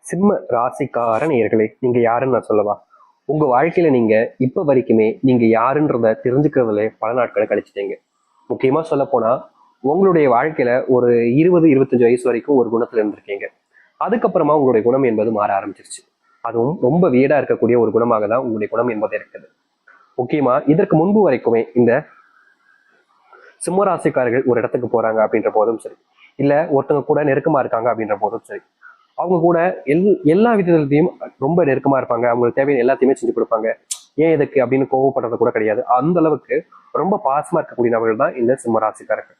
சிம்ம ராசிக்கார நேயர்களே, நீங்க யாருன்னு நான் சொல்லவா? உங்க வாழ்க்கையில நீங்க இப்ப வரைக்குமே நீங்க யாருன்றத தெரிஞ்சுக்கிறதுல பல நாட்களை கழிச்சிட்டீங்க. முக்கியமா சொல்ல போனா உங்களுடைய வாழ்க்கையில ஒரு 20-25 வயசு வரைக்கும் ஒரு குணத்துல இருந்திருக்கீங்க. அதுக்கப்புறமா உங்களுடைய குணம் என்பது மாற ஆரம்பிச்சிருச்சு. அதுவும் ரொம்ப வீடா இருக்கக்கூடிய ஒரு குணமாக தான் உங்களுடைய குணம் என்பது இருக்குது. முக்கியமா இதற்கு முன்பு வரைக்குமே இந்த சிம்மராசிக்காரர்கள் ஒரு இடத்துக்கு போறாங்க அப்படின்ற போதும் சரி, இல்ல ஒருத்தவங்க கூட நெருக்கமா இருக்காங்க அப்படின்ற போதும் சரி, அவங்க கூட எல்லா விதத்திலையும் ரொம்ப நெருக்கமா இருப்பாங்க. அவங்களுக்கு தேவையான எல்லாத்தையுமே செஞ்சு கொடுப்பாங்க. ஏன் எதுக்கு அப்படின்னு கோவப்படுறது கூட கிடையாது. அந்த அளவுக்கு ரொம்ப பாசமா இருக்கக்கூடிய நபர்கள் தான் இந்த சிம்மராசிக்காரர்கள்.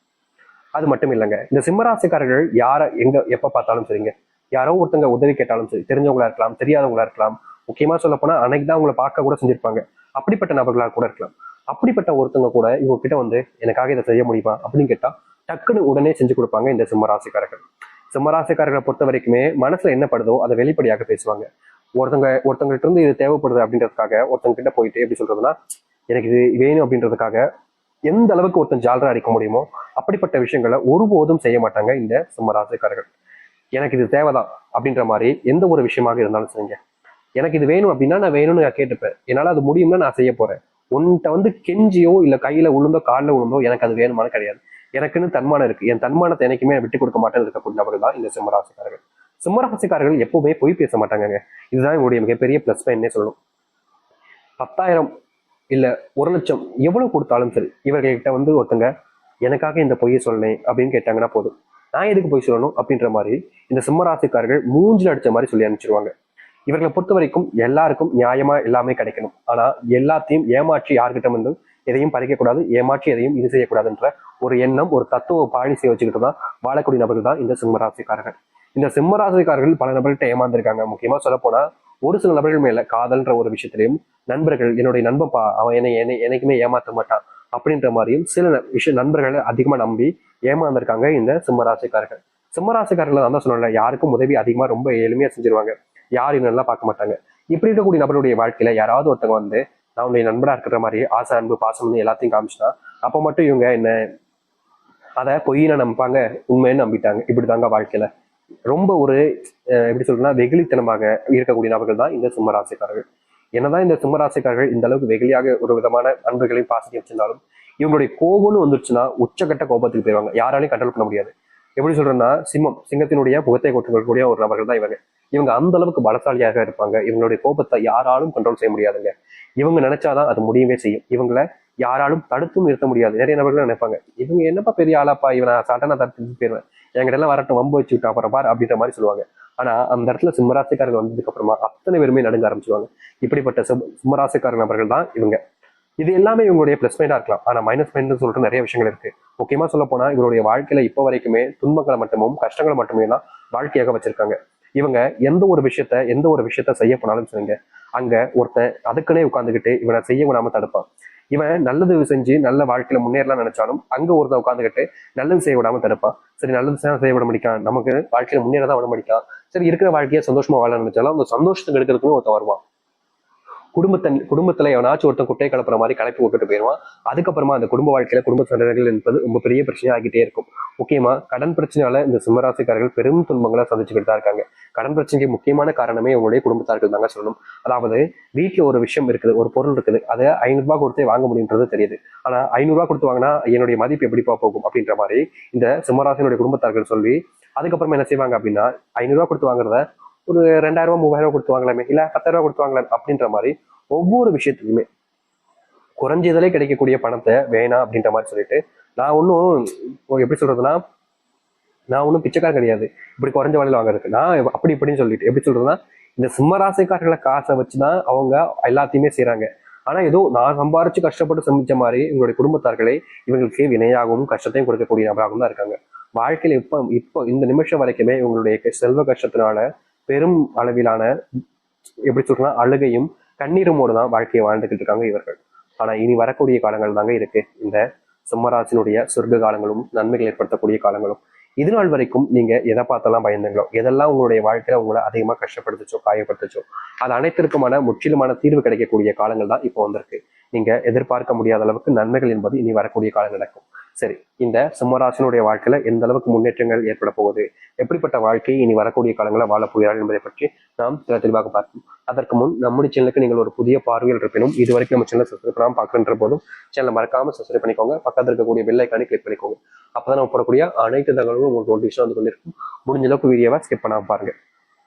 அது மட்டும் இல்லைங்க, இந்த சிம்மராசிக்காரர்கள் யாரை எங்க எப்ப பார்த்தாலும் சரிங்க, யாரோ ஒருத்தங்க உதவி கேட்டாலும் சரி, தெரிஞ்சவங்களா இருக்கலாம், தெரியாதவங்களா இருக்கலாம், முக்கியமா சொல்ல போனா அன்னைக்கு தான் அவங்களை பார்க்க கூட செஞ்சிருப்பாங்க, அப்படிப்பட்ட நபர்களாக கூட இருக்கலாம். அப்படிப்பட்ட ஒருத்தங்க கூட இவங்க கிட்ட வந்து எனக்காக இதை செய்ய முடியுமா அப்படின்னு கேட்டா டக்குன்னு உடனே செஞ்சு கொடுப்பாங்க இந்த சிம்மராசிக்காரர்கள். சிம்மராசிக்காரர்களை பொறுத்த வரைக்குமே மனசுல என்ன படுதோ அதை வெளிப்படையாக பேசுவாங்க. ஒருத்தவங்கள்ட்ட இருந்து இது தேவைப்படுது அப்படின்றதுக்காக ஒருத்தங்க கிட்ட போயிட்டு எப்படி சொல்றதுன்னா, எனக்கு இது வேணும் அப்படின்றதுக்காக எந்த அளவுக்கு ஒருத்தன் ஜாலரா அடிக்க முடியுமோ அப்படிப்பட்ட விஷயங்களை ஒருபோதும் செய்ய மாட்டாங்க இந்த சிம்மராசிக்காரர்கள். எனக்கு இது தேவைதான் அப்படின்ற மாதிரி எந்த ஒரு விஷயமாக இருந்தாலும் சரிங்க, எனக்கு இது வேணும் அப்படின்னா நான் வேணும்னு நான் கேட்டுப்பேன். என்னால அது முடியும்னா நான் செய்ய போறேன். உன்கிட்ட வந்து கெஞ்சியோ இல்ல கையில உளுந்தோ காலில் உளுந்தோ எனக்கு அது வேணுமானு கிடையாது. எனக்குன்னு தன்மானம் இருக்கு, என் தன்மானத்தை என்னைக்குமே விட்டு கொடுக்க மாட்டேன்னு இருக்கக்கூடிய நபர்கள் தான் இந்த சிம்மராசிக்காரர்கள். சிம்மராசிக்காரர்கள் எப்பவுமே பொய் பேச மாட்டாங்க. இதுதான் இவங்களுடைய மிகப்பெரிய பிளஸ் பாயிண்ட்னே சொல்லணும். 10,000 இல்ல 1,00,000 எவ்வளவு கொடுத்தாலும் சரி, இவர்கிட்ட வந்து ஒருத்தங்க எனக்காக இந்த பொய்யை சொல்லணேன் அப்படின்னு கேட்டாங்கன்னா போதும், நான் எதுக்கு பொய் சொல்லணும் அப்படின்ற மாதிரி இந்த சிம்மராசிக்காரர்கள் மூஞ்சில் அடிச்ச மாதிரி சொல்லி அனுப்பிச்சிருவாங்க. இவர்களை பொறுத்த வரைக்கும் எல்லாருக்கும் நியாயமா எல்லாமே கிடைக்கணும். ஆனா எல்லாத்தையும் ஏமாற்றி யார்கிட்ட வந்து எதையும் பறிக்கக்கூடாது, ஏமாற்றி எதையும் இது செய்யக்கூடாதுன்ற ஒரு எண்ணம், ஒரு தத்துவ பாலிசியை வச்சுக்கிட்டு தான் வாழக்கூடிய நபர்கள் தான் இந்த சிம்மராசிக்காரர்கள். இந்த சிம்மராசிக்காரர்கள் பல நபர்கள்ட்ட ஏமாந்துருக்காங்க. முக்கியமா சொல்ல போனா ஒரு சில நபர்கள் மேல காதல்ன்ற ஒரு விஷயத்திலையும், நண்பர்கள் என்னுடைய நண்பப்பா அவன் என்னைக்குமே ஏமாற்ற மாட்டான் அப்படின்ற மாதிரியும் சில நண்பர்களை அதிகமா நம்பி ஏமாந்துருக்காங்க இந்த சிம்மராசிக்காரர்கள். சிம்மராசிக்காரர்கள் தான் சொன்னல, யாருக்கும் உதவி அதிகமா ரொம்ப எளிமையா செஞ்சிருவாங்க. யாரும் நல்லா பார்க்க மாட்டாங்க. இப்படி இருக்கக்கூடிய நபருடைய வாழ்க்கையில யாராவது ஒருத்தவங்க வந்து நான் உன்னுடைய நண்பரா இருக்கிற மாதிரி ஆசை அன்பு பாசம்னு எல்லாத்தையும் காமிச்சுனா அப்ப மட்டும் இவங்க என்ன அதை பொய்யின நம்பிப்பாங்க, உண்மைன்னு நம்பிட்டாங்க. இப்படிதாங்க வாழ்க்கையில ரொம்ப ஒரு எப்படி சொல்றதுன்னா வெகுளித்தனமாக இருக்கக்கூடிய நபர்கள் தான் இந்த சிம்மராசிக்காரர்கள். என்னதான் இந்த சிம்மராசிக்காரர்கள் இந்த அளவுக்கு வெகுளியாக ஒரு விதமான அன்புகளையும் பாசத்தையும் வச்சிருந்தாலும் இவங்களுடைய கோபம்னு வந்துருச்சுன்னா உச்சகட்ட கோபத்துக்கு போயிருவாங்க. யாராலையும் கண்ட்ரோல் பண்ண முடியாது. எப்படி சொல்றேன்னா, சிங்கத்தினுடைய முகத்தை கொட்டக்கூடிய ஒரு நபர்கள் தான் இவங்க. இவங்க அந்த அளவுக்கு பலசாலியாக இருப்பாங்க. இவங்களுடைய கோபத்தை யாராலும் கண்ட்ரோல் செய்ய முடியாதுங்க. இவங்க நினைச்சாதான் அது முடியவே செய்யும். இவங்களை யாராலும் தடுத்தும் நிறுத்த முடியாது. நிறைய நபர்கள் நினைப்பாங்க, இவங்க என்னப்பா பெரிய ஆளாப்பா, இவனை சட்டனா தடுத்து போயிருவேன், என்கிட்ட எல்லாம் வரட்டும் வம்பு வச்சு விட்டு அப்புறம் பார் அப்படின்ற மாதிரி சொல்லுவாங்க. ஆனா அந்த இடத்துல சிம்மராசிக்காரர்கள் வந்ததுக்கு அப்புறமா அத்தனை பேருமே நடுங்க ஆரம்பிச்சுவாங்க. இப்படிப்பட்ட சிம்மராசிக்கார நபர்கள் தான் இவங்க. இது எல்லாமே இவங்களுடைய பிளஸ் பாயிண்டா இருக்கலாம். ஆனா மைனஸ் பாயிண்ட் சொல்லிட்டு நிறைய விஷயங்கள் இருக்கு. முக்கியமா சொல்ல போனா இவருடைய வாழ்க்கையில இப்ப வரைக்குமே துன்பங்களை மட்டுமும் கஷ்டங்களை மட்டுமே தான் வாழ்க்கையாக வச்சிருக்காங்க. இவங்க எந்த ஒரு விஷயத்த செய்ய போனாலும் சரிங்க, அங்க ஒருத்தன் அதுக்குன்னே உட்காந்துக்கிட்டு இவனை செய்ய விடாம தடுப்பான். இவன் நல்லது செஞ்சு நல்ல வாழ்க்கையில முன்னேறலாம் நினைச்சாலும் அங்க ஒருத்தன் உட்காந்துக்கிட்டு நல்லது செய்ய விடாம தடுப்பான். சரி, நல்லது செய்ய விட முடிக்கான், நமக்கு வாழ்க்கையில முன்னேறதான் விட முடிக்கான், சரி இருக்கிற வாழ்க்கையை சந்தோஷமா வாழ நினைச்சாலும் அந்த சந்தோஷத்துக்கு எடுக்கிறதுக்குன்னு ஒருத்தன் வருவான். குடும்பத்துல எவனாச்சும் ஒருத்தன் குட்டையை கலப்புற மாதிரி கலப்பி விட்டுட்டு போயிடுவான். அதுக்கப்புறமா அந்த குடும்ப வாழ்க்கையில குடும்ப சண்டைகள் என்பது ரொம்ப பெரிய பிரச்சனை ஆகிட்டே இருக்கும். முக்கியமா கடன் பிரச்சனையால இந்த சிம்மராசிக்காரர்கள் பெரும் துன்பங்களை சந்திச்சுக்கிட்டு தான் இருக்காங்க. கடன் பிரச்சனைக்கு முக்கியமான காரணமே உங்களுடைய குடும்பத்தார்கள் தாங்க சொல்லணும். அதாவது வீட்டுல ஒரு விஷயம் இருக்குது, ஒரு பொருள் இருக்குது, அதை 500 ரூபாய் கொடுத்தே வாங்க முடியுன்றது தெரியுது. ஆனா 500 ரூபாய் கொடுத்து வாங்கினா என்னுடைய மதிப்பு எப்படிப்பா போகும் அப்படின்ற மாதிரி இந்த சிம்மராசினுடைய குடும்பத்தார்கள் சொல்லி அதுக்கப்புறமா என்ன செய்வாங்க அப்படின்னா, 500 ரூபாய் கொடுத்து வாங்குறத ஒரு 2,000 ரூபாய் 3,000 ரூபாய் கொடுத்து வாங்கலாமே, இல்ல 10,000 ரூபாய் கொடுத்து வாங்கலாம் அப்படின்ற மாதிரி ஒவ்வொரு விஷயத்துலையுமே குறைஞ்சதுலே கிடைக்கக்கூடிய பணத்தை வேணாம் அப்படின்ற மாதிரி சொல்லிட்டு, நான் ஒன்றும் எப்படி சொல்றதுன்னா, நான் ஒன்றும் பிச்சைக்காரன் கிடையாது இப்படி குறைஞ்ச வழியில் வாங்குறதுக்கு, நான் அப்படி இப்படின்னு சொல்லிட்டு எப்படி சொல்றதுன்னா, இந்த சிம்மராசிக்காரர்களை காசை வச்சுதான் அவங்க எல்லாத்தையுமே செய்யறாங்க. ஆனா ஏதோ நான் சம்பாரிச்சு கஷ்டப்பட்டு சமைச்ச மாதிரி இவங்களுடைய குடும்பத்தார்களை இவங்களுக்கு வினையாகவும் கஷ்டத்தையும் கொடுக்கக்கூடிய நபராகவும் தான் இருக்காங்க. வாழ்க்கையில இப்போ இந்த நிமிஷம் வரைக்குமே இவங்களுடைய செல்வ கஷ்டத்தினால பெரும் அளவிலான எப்படி சொல்றா அழுகையும் கண்ணீருமோடு தான் வாழ்க்கையை வாழ்ந்துகிட்டு இருக்காங்க இவர்கள். ஆனா இனி வரக்கூடிய காலங்கள் தாங்க இருக்கு இந்த சிம்மராசினுடைய சொர்க்க காலங்களும் நன்மைகள் ஏற்படுத்தக்கூடிய காலங்களும். இது நாள் வரைக்கும் நீங்க எதை பார்த்தெல்லாம் பயந்துங்களோ, எதெல்லாம் உங்களுடைய வாழ்க்கையில உங்களை அதிகமா கஷ்டப்படுத்துச்சோ காயப்படுத்துச்சோ, அது அனைத்திற்குமான முற்றிலுமான தீர்வு கிடைக்கக்கூடிய காலங்கள் தான் இப்போ வந்திருக்கு. நீங்க எதிர்பார்க்க முடியாத அளவுக்கு நன்மைகள் என்பது இனி வரக்கூடிய காலம் நடக்கும். சரி, இந்த சிம்மராசினுடைய வாழ்க்கையில எந்த அளவுக்கு முன்னேற்றங்கள் ஏற்பட போகுது, எப்படிப்பட்ட வாழ்க்கை இனி வரக்கூடிய காலங்களில் வாழ போகிறார்கள் என்பதை பற்றி நாம் தெளிவாக பார்ப்போம். அதற்கு முன் நம்முடைய சேனலுக்கு நீங்கள் ஒரு புதிய பார்வையில் இருப்பினும் இது வரைக்கும் நம்ம சேனல் சப்ஸ்கிரைப் பண்ணாமல் பார்க்கின்ற போதும் சேனலை மறக்காம சப்ஸ்கிரைப் பண்ணிக்கோங்க. பக்கத்தில் இருக்கக்கூடிய பெல் ஐக்கானை கிளிக் பண்ணிக்கோங்க. அப்பதான் நம்ம போடக்கூடிய அனைத்து தகவல்களும் உங்களுக்கு நோட்டிஃபிகேஷன் வந்து கொண்டிருக்கும். முடிஞ்ச அளவுக்கு வீடியோவை ஸ்கிப் பண்ணாம பாருங்க.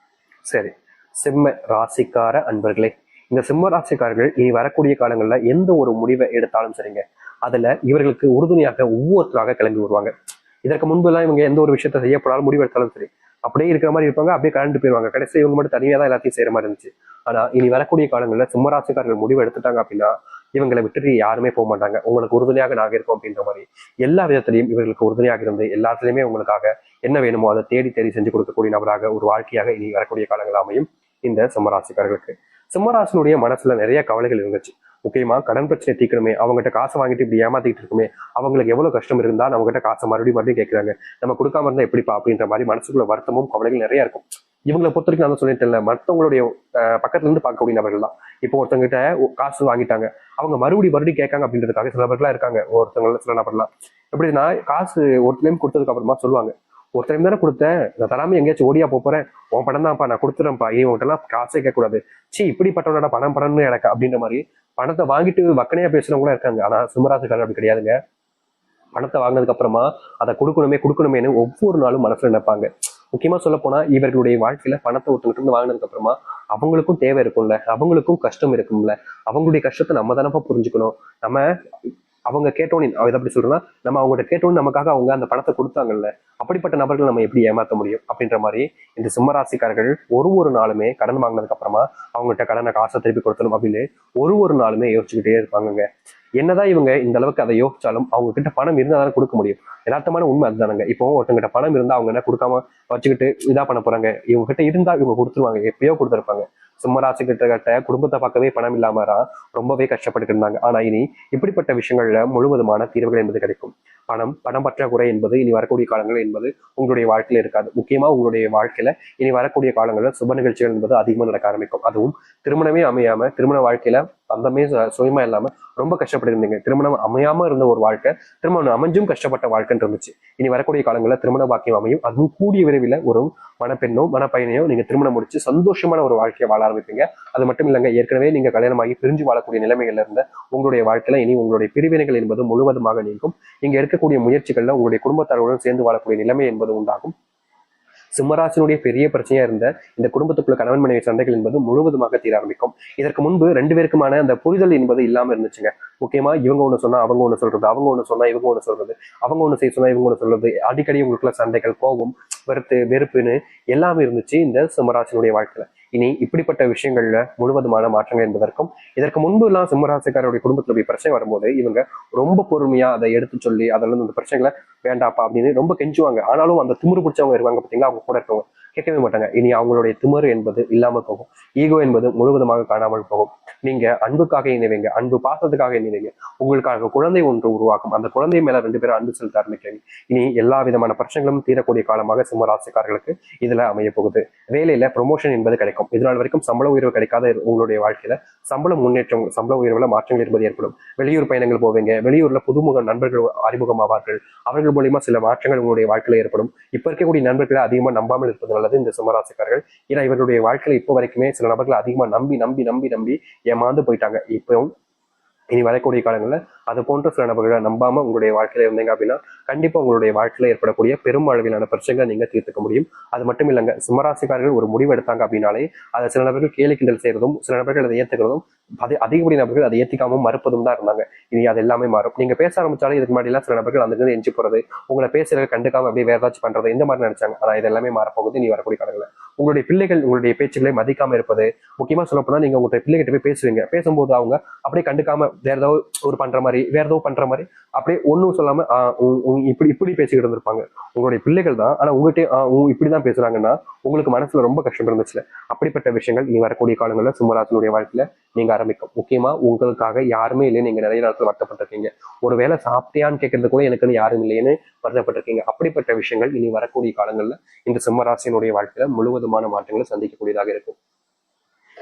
சரி, சிம்ம ராசிக்கார அன்பர்களே, இந்த சிம்ம ராசிக்காரர்கள் இனி வரக்கூடிய காலங்களில் எந்த ஒரு முடிவை எடுத்தாலும் சரிங்க, அதுல இவர்களுக்கு உறுதுணையாக ஒவ்வொருத்தராக கிளம்பி வருவாங்க. இதற்கு முன்பு எல்லாம் இவங்க எந்த ஒரு விஷயத்த செய்யப்படாலும் முடிவு எடுத்தாலும் சரி அப்படியே இருக்கிற மாதிரி இருப்பாங்க, அப்படியே கலந்து போயிருவாங்க. கடைசி இவங்க மட்டும் தனியாக தான் எல்லாத்தையும் செய்யற மாதிரி இருந்துச்சு. ஆனா இனி வரக்கூடிய காலங்களில் சிம்மராசிக்காரர்கள் முடிவு எடுத்துட்டாங்க அப்படின்னா இவங்களை விட்டுட்டு யாருமே போக மாட்டாங்க. உங்களுக்கு உறுதுணையாக நாங்க இருக்கோம் அப்படின்ற மாதிரி எல்லா விதத்திலையும் இவர்களுக்கு உறுதுணையாக இருந்து எல்லாத்துலயுமே உங்களுக்காக என்ன வேணுமோ அதை தேடி தேடி செஞ்சு கொடுக்கக்கூடிய நபராக ஒரு வாழ்க்கையாக இனி வரக்கூடிய காலங்கள் அமையும் இந்த சிம்மராசிக்காரர்களுக்கு. சிம்மராசினுடைய மனசுல நிறைய கவலைகள் இருந்துச்சு. முக்கியமா கடன் பிரச்சனை தீர்க்கணுமே, அவங்ககிட்ட காசை வாங்கிட்டு இப்படி ஏமாத்திட்டு இருக்குமே, அவங்களுக்கு எவ்வளவு கஷ்டம் இருந்தா நம்ம கிட்ட காசை மறுபடியும் கேட்கிறாங்க, நம்ம கொடுக்காம இருந்தா எப்படிப்பா அப்படின்ற மாதிரி மனசுக்குள்ள வருத்தமும் கவலைகள் நிறைய இருக்கும். இவங்களை பொறுத்த வரைக்கும் நான் சொல்லிட்டு இல்லை, மற்றவங்களுடைய பக்கத்துல இருந்து பார்க்கக்கூடிய நபர்கள் தான். இப்போ ஒருத்தவங்கிட்ட காசு வாங்கிட்டாங்க, அவங்க மறுபடியும் கேட்காங்க அப்படின்றதுக்காக சில நபர்களா இருக்காங்க. ஒருத்தவங்க சில நபர்லாம் எப்படின்னா காசு ஒரு டைம் கொடுத்ததுக்கு அப்புறமா சொல்லுவாங்க, ஒரு டைம் தானே கொடுத்தேன், நான் தராம எங்கேயாச்சும் ஓடியா போறேன், உன் படம் தான்ப்பா நான் கொடுத்துறேன்ப்பா, இவங்ககிட்ட எல்லாம் காசே கேட்கக்கூடாது, சி இப்படிப்பட்டவனோட பணம்னு எனக்கு அப்படின்ற மாதிரி பணத்தை வாங்கிட்டு வக்கனையா பேசுறவங்களும் இருக்காங்க. ஆனா சிம்மராசிக்காரர் அப்படி கிடையாதுங்க. பணத்தை வாங்கினதுக்கு அப்புறமா அதை கொடுக்கணுமேனு ஒவ்வொரு நாளும் மனசுல நினைப்பாங்க. முக்கியமா சொல்ல போனா இவர்களுடைய வாழ்க்கையில பணத்தை ஒருத்தவங்க இருந்து வாங்கினதுக்கு அப்புறமா அவங்களுக்கும் தேவை இருக்கும்ல, அவங்களுக்கும் கஷ்டம் இருக்கும்ல, அவங்களுடைய கஷ்டத்தை நம்ம தானப்பா புரிஞ்சுக்கணும். நம்ம அவங்க கேட்டோன்னு இதை அப்படி சொல்றேன்னா நம்ம அவங்ககிட்ட கேட்டோன்னு நமக்காக அவங்க அந்த பணத்தை கொடுத்தாங்கல்ல, அப்படிப்பட்ட நபர்கள் நம்ம எப்படி ஏமாற்ற முடியும் அப்படின்ற மாதிரி இந்த சிம்மராசிக்காரர்கள் ஒரு நாளுமே கடன் வாங்கினதுக்கு அப்புறமா அவங்ககிட்ட கடனை காசை திருப்பி கொடுத்தணும் அப்படின்னு ஒரு நாளுமே யோசிச்சுக்கிட்டே இருப்பாங்க. என்னதான் இவங்க இந்த அளவுக்கு அதை யோசிச்சாலும் அவங்க கிட்ட பணம் இருந்தா தானே கொடுக்க முடியும். யதார்த்தமான உண்மை அதுதானுங்க. இப்போ ஒருத்தங்கிட்ட பணம் இருந்தா அவங்க என்ன கொடுக்காம வச்சுக்கிட்டு இதா பண்ண போறாங்க, இவங்க கிட்ட இருந்தா இவங்க கொடுத்துருவாங்க, எப்பயோ கொடுத்துருப்பாங்க. சிம்மராசி கிட்ட குடும்பத்தை பார்க்கவே பணம் இல்லாம ரொம்பவே கஷ்டப்பட்டு இருந்தாங்க. ஆனா இனி இப்படிப்பட்ட விஷயங்கள்ல முழுவதுமான தீர்வுகள் என்பது கிடைக்கும். பணம் பற்றாக்குறை என்பது இனி வரக்கூடிய காலங்கள் என்பது உங்களுடைய வாழ்க்கையில இருக்காது. முக்கியமா உங்களுடைய வாழ்க்கையில இனி வரக்கூடிய காலங்களில் சுப நிகழ்ச்சிகள் என்பது அதிகமா நடக்க ஆரம்பிக்கும். அதுவும் திருமணமே அமையாம, திருமண வாழ்க்கையில அந்தமே சுயமா இல்லாம ரொம்ப கஷ்டப்பட்டு இருந்தீங்க, திருமணம் அமையாம இருந்த ஒரு வாழ்க்கை திருமணம் அமைஞ்சும் கஷ்டப்பட்ட வாழ்க்கைன்னு இருந்துச்சு. இனி வரக்கூடிய காலங்களில் திருமண பாக்கியம் அமையும். அதுவும் கூடிய விரைவில் ஒரு மணப்பெண்ணோ மணப்பையனையோ நீங்க திருமணம் முடிச்சு சந்தோஷமான ஒரு வாழ்க்கையை வாழ ஆரம்பிப்பீங்க. அது மட்டும் இல்லைங்க, ஏற்கனவே நீங்க கல்யாணமாகி பிரிஞ்சு வாழக்கூடிய நிலைமைகள்ல இருந்த உங்களுடைய வாழ்க்கையில இனி உங்களுடைய பிரிவினைகள் என்பது முழுவதுமாக நீங்கும். இங்க இருக்கக்கூடிய முயற்சிகள்ல உங்களுடைய குடும்பத்தாருடன் சேர்ந்து வாழக்கூடிய நிலைமை என்பது உண்டாகும். சிம்மராசினுடைய பெரிய பிரச்சனையா இருந்த இந்த குடும்பத்துக்குள்ள கணவன் மனைவி சண்டைகள் என்பது முழுவதுமாக தீர ஆரம்பிக்கும். இதற்கு முன்பு 2 பேருக்குமான அந்த புரிதல் என்பது இல்லாம இருந்துச்சுங்க. முக்கியமா இவங்க ஒண்ணு சொன்னா அவங்க ஒண்ணு சொல்றது, அவங்க ஒண்ணு சொன்னா இவங்க ஒண்ணு சொல்றது, அவங்க ஒண்ணு செய்ய சொன்னா இவங்க ஒண்ணு சொல்றது, அடிக்கடி உங்களுக்குள்ள சண்டைகள், கோபம், வெறுப்புன்னு எல்லாமே இருந்துச்சு இந்த சிம்மராசினுடைய வாழ்க்கையில. இனி இப்படிப்பட்ட விஷயங்கள்ல முழுவதுமான மாற்றங்கள் என்பதற்கும் இதற்கு முன்பு எல்லாம் சிம்மராசிக்காரருடைய குடும்பத்துல போய் பிரச்சனை வரும்போது இவங்க ரொம்ப பொறுமையா அதை எடுத்து சொல்லி அதில் இந்த பிரச்சனைகளை வேண்டாப்பா அப்படின்னு ரொம்ப கெஞ்சுவாங்க. ஆனாலும் அந்த திமிரு பிடிச்சவங்க இருவாங்க பார்த்தீங்களா, அவங்க கூட இருக்கவங்க கேட்கவே மாட்டாங்க. இனி அவங்களுடைய திமிரு என்பது இல்லாமல் போகும், ஈகோ என்பது முழுவதுமாக காணாமல் போகும். நீங்க அன்புக்காக இணைவீங்க, அன்பு பாசத்துக்காக இணைவீங்க, உங்களுக்காக குழந்தை ஒன்று உருவாக்கும், அந்த குழந்தை மேல 2 பேரும் அன்பு செலுத்த ஆரம்பிக்கிறீங்க. இனி எல்லா விதமான பிரச்சனைகளும் தீரக்கூடிய காலமாக சிம்மராசிக்காரர்களுக்கு இதுல அமைய போகுது. வேலையில ப்ரொமோஷன் என்பது கிடைக்கும். இதனால் வரைக்கும் சம்பள உயர்வு கிடைக்காத உங்களுடைய வாழ்க்கையில சம்பள முன்னேற்றம், சம்பள உயர்வுல மாற்றங்கள் என்பது ஏற்படும். வெளியூர் பயணங்கள் போவீங்க, வெளியூர்ல புதுமுக நண்பர்கள் அறிமுகமாவார்கள், அவர்கள் மூலியமா சில மாற்றங்கள் உங்களுடைய வாழ்க்கையில ஏற்படும். இப்ப இருக்கக்கூடிய நண்பர்களை அதிகமா நம்பாமல் இருப்பது நல்லது இந்த சிம்மராசிக்காரர்கள். ஏன்னா இவர்களுடைய வாழ்க்கையில இப்போ வரைக்குமே சில நபர்களை அதிகமா நம்பி நம்பி நம்பி நம்பி ஏமாந்து போயிட்டாங்க. இப்போ இனி வரக்கூடிய காலங்களில் அது போன்ற சில நபர்களை நம்பாம உங்களுடைய வாழ்க்கையில இருந்தீங்க அப்படின்னா கண்டிப்பா உங்களுடைய வாழ்க்கையில ஏற்படக்கூடிய பெரும் அளவிலான பிரச்சனைகளை நீங்க தீர்த்துக்க முடியும். அது மட்டும் இல்லைங்க, சிம்மராசிக்காரர்கள் ஒரு முடிவு எடுத்தாங்க அப்படின்னாலே அதை சில நபர்கள் கேலி கிண்டல் செய்யறதும், சில நபர்கள் அதை ஏத்துக்கிறதும், அதிகப்படி நபர்கள் அதை ஏத்திக்காமல் மறுப்பதும் தான் இருந்தாங்க. இனி அது எல்லாமே மாறும். நீங்க பேச ஆரம்பிச்சாலும் இதுக்கு முன்னாடி எல்லாம் சில நபர்கள் அந்த எஞ்சி போறது, உங்களை பேசுறது கண்டுக்காம அப்படியே வேற ஏதாச்சும் பண்றது, இந்த மாதிரி நினைச்சாங்க. ஆனா இது எல்லாமே மாறப்போகுது இனி வரக்கூடிய காலங்களில். உங்களுடைய பிள்ளைகள் உங்களுடைய பேச்சுக்களை மதிக்காம இருப்பது, முக்கியமா சொல்ல போனா நீங்க உங்களுடைய பிள்ளைகிட்ட போய் பேசுவீங்க, பேசும்போது அவங்க அப்படியே கண்டுக்காம வேற ஏதோ ஒரு பண்ற மாதிரி அப்படியே ஒன்னும் சொல்லாம இப்படி இப்படி பேசிக்கிட்டு இருந்திருப்பாங்க. உங்களுடைய பிள்ளைகள் தான், ஆனா உங்ககிட்ட இப்படிதான் பேசுறாங்கன்னா உங்களுக்கு மனசுல ரொம்ப கஷ்டம் இருந்துச்சுல. அப்படிப்பட்ட விஷயங்கள் இனி வரக்கூடிய காலங்களில் சிம்மராசினுடைய வாழ்க்கையில நீங்க ஆரம்பிக்கும். முக்கியமா உங்களுக்காக யாருமே இல்லைன்னு நீங்க நிறைய நேரத்தில் வருத்தப்பட்டிருக்கீங்க. ஒரு வேளை சாப்பிட்டியான்னு கேட்கறது கூட எனக்குன்னு யாரும் இல்லைன்னு வருத்தப்பட்டிருக்கீங்க. அப்படிப்பட்ட விஷயங்கள் இனி வரக்கூடிய காலங்களில் இந்த சிம்மராசினுடைய வாழ்க்கையில முழுவதுமான மாற்றங்களை சந்திக்கக்கூடியதாக இருக்கும்.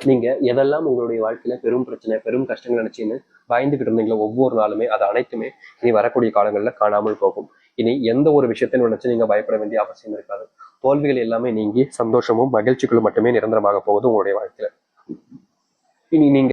நீங்க எதெல்லாம் உங்களுடைய வாழ்க்கையில பெரும் பிரச்சனை, பெரும் கஷ்டங்கள் நினைச்சுன்னு பயந்துகிட்டு இருந்தீங்களோ ஒவ்வொரு நாளுமே அது அனைத்துமே இனி வரக்கூடிய காலங்கள்ல காணாமல் போகும். இனி எந்த ஒரு விஷயத்தையும் நினைச்சு நீங்க பயப்பட வேண்டிய அவசியம் இருக்காது. தோல்விகள் எல்லாமே நீங்கி சந்தோஷமும் மகிழ்ச்சிகளும் மட்டுமே நிரந்தரமாக போகுது உங்களுடைய வாழ்க்கையில. இனி நீங்க